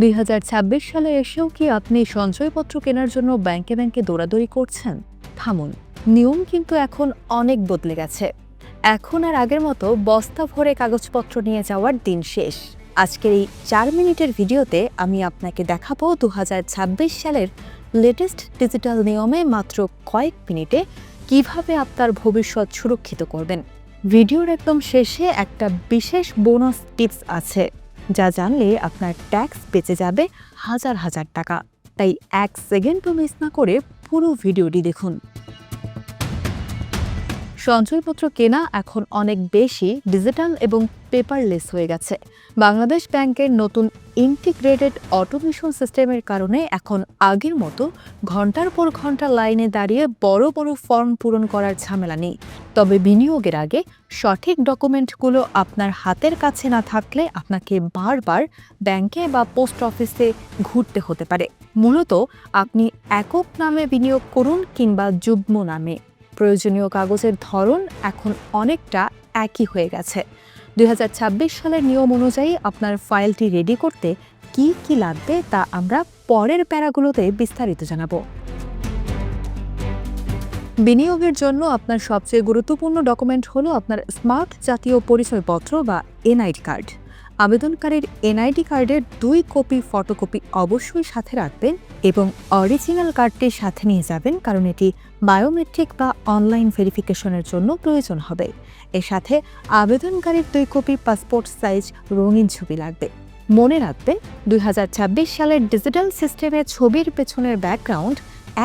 2026 সালে এসেও কি আপনি সঞ্চয়পত্র কেনার জন্য ব্যাংকে ব্যাংকে দৌড়াদৌড়ি করছেন? থামুন। নিয়ম কিন্তু এখন অনেক বদলে গেছে। এখন আর আগের মতো বস্তা ভরে কাগজপত্র নিয়ে যাওয়ার দিন শেষ। আজকের এই 4 মিনিটের ভিডিওতে আমি আপনাকে দেখাবো 2026 সালের লেটেস্ট ডিজিটাল নিয়মে মাত্র কয়েক মিনিটে কিভাবে আপনার ভবিষ্যৎ সুরক্ষিত করবেন। ভিডিওর একদম শেষে একটা বিশেষ বোনাস টিপস আছে, যা জানলে আপনার ট্যাক্স বেঁচে যাবে হাজার হাজার টাকা। তাই 1 সেকেন্ডও মিস না করে পুরো ভিডিওটি দেখুন। সঞ্চয়পত্র কেনা এখন অনেক বেশি ডিজিটাল এবং পেপারলেস হয়ে গেছে। বাংলাদেশ ব্যাংকের নতুন ইন্টিগ্রেটেড অটোমেশন সিস্টেমের কারণে এখন আগের মতো ঘন্টার পর ঘন্টা লাইনে দাঁড়িয়ে বড় বড় ফর্ম পূরণ করার ঝামেলা নেই। তবে বিনিয়োগের আগে সঠিক ডকুমেন্টগুলো আপনার হাতের কাছে না থাকলে আপনাকে বারবার ব্যাংকে বা পোস্ট অফিসে ঘুরতে হতে পারে। মূলত আপনি একক নামে বিনিয়োগ করুন কিংবা যুগ্ম নামে, প্রয়োজনীয় কাগজের ধরন এখন অনেকটা একই হয়ে গেছে। 2026 সালের নিয়ম অনুযায়ী আপনার ফাইলটি রেডি করতে কি কি লাগবে তা আমরা পরের প্যারাগুলোতে বিস্তারিত জানাবো। বিনিয়োগের জন্য আপনার সবচেয়ে গুরুত্বপূর্ণ ডকুমেন্ট হলো আপনার স্মার্ট জাতীয় পরিচয়পত্র বা এনআইডি কার্ড। আবেদনকারীর এনআইডি কার্ডের 2 কপি ফটোকপি অবশ্যই সাথে রাখবেন এবং অরিজিনাল কার্ডটির সাথে নিয়ে যাবেন, কারণ এটি বায়োমেট্রিক বা অনলাইন ভেরিফিকেশনের জন্য প্রয়োজন হবে। এর সাথে আবেদনকারীর 2 কপি পাসপোর্ট সাইজ রঙিন ছবি লাগবে। মনে রাখবেন, 2026 সালের ডিজিটাল সিস্টেমে ছবির পেছনের ব্যাকগ্রাউন্ড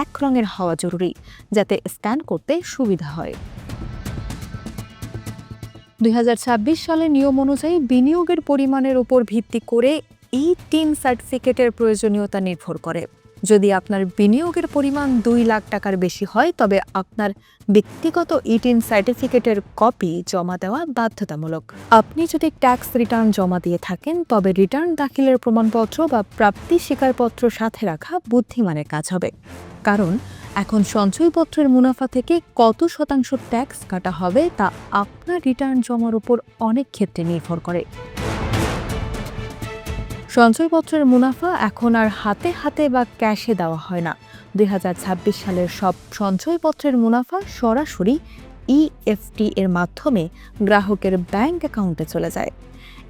এক রঙের হওয়া জরুরি, যাতে স্ক্যান করতে সুবিধা হয়। 2026 সালের নিয়ম অনুযায়ী বিনিয়োগের পরিমাণের উপর ভিত্তি করে ই-টিন সার্টিফিকেটের প্রয়োজনীয়তা নির্ভর করে। যদি আপনার বিনিয়োগের পরিমাণ 2 লাখ টাকার বেশি হয়, তবে আপনার ব্যক্তিগত ই-টিন সার্টিফিকেটের কপি জমা দেওয়া বাধ্যতামূলক। আপনি যদি ট্যাক্স রিটার্ন জমা দিয়ে থাকেন, তবে রিটার্ন দাখিলের প্রমাণপত্র বা প্রাপ্তি স্বীকারপত্র সাথে রাখা বুদ্ধিমানের কাজ হবে। কারণ এখন সঞ্চয়পত্রের মুনাফা থেকে কত শতাংশ ট্যাক্স কাটা হবে তা আপনার রিটার্ন জমার উপর অনেক ক্ষেত্রে নির্ভর করে। সঞ্চয়পত্রের মুনাফা এখন আর হাতে হাতে বা ক্যাশে দেওয়া হয় না। 2026 সালের সব সঞ্চয়পত্রের মুনাফা সরাসরি ইএফটি এর মাধ্যমে গ্রাহকের ব্যাংক অ্যাকাউন্টে চলে যায়।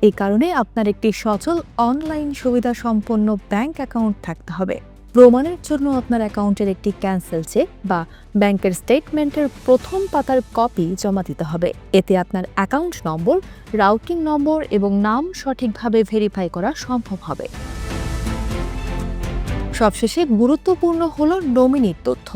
এই কারণে আপনার একটি সচল অনলাইন সুবিধা সম্পন্ন ব্যাংক অ্যাকাউন্ট থাকতে হবে। প্রমাণের জন্য আপনার অ্যাকাউন্টের একটি ক্যান্সেল চেক বা ব্যাংকের স্টেটমেন্টের প্রথম পাতার কপি জমা দিতে হবে। এতে আপনার অ্যাকাউন্ট নম্বর, রাউটিং নম্বর এবং নাম সঠিকভাবে ভেরিফাই করা সম্ভব হবে। সবশেষে গুরুত্বপূর্ণ হলো নমিনির তথ্য।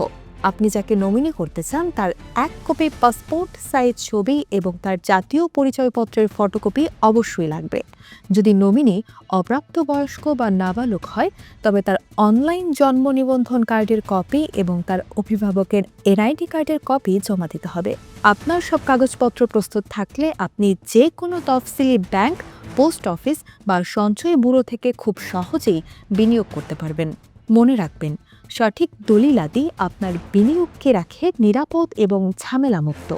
আপনি যাকে নমিনি করতে চান তার 1 কপি পাসপোর্ট সাইজ ছবি এবং তার জাতীয় পরিচয়পত্রের ফটোকপি অবশ্যই লাগবে। যদি নমিনি অপ্রাপ্তবয়স্ক বা নাবালক হয়, তবে তার অনলাইন জন্ম নিবন্ধন কার্ডের কপি এবং তার অভিভাবকের এনআইডি কার্ডের কপি জমা দিতে হবে। আপনার সব কাগজপত্র প্রস্তুত থাকলে আপনি যে কোনো তফসিলি ব্যাংক, পোস্ট অফিস বা সঞ্চয় ব্যুরো থেকে খুব সহজেই বিনিয়োগ করতে পারবেন। মনে রাখবেন, সঠিক দলিলাদি আপনার বিনিয়োগকে রাখে নিরাপদ এবং ঝামেলামুক্ত।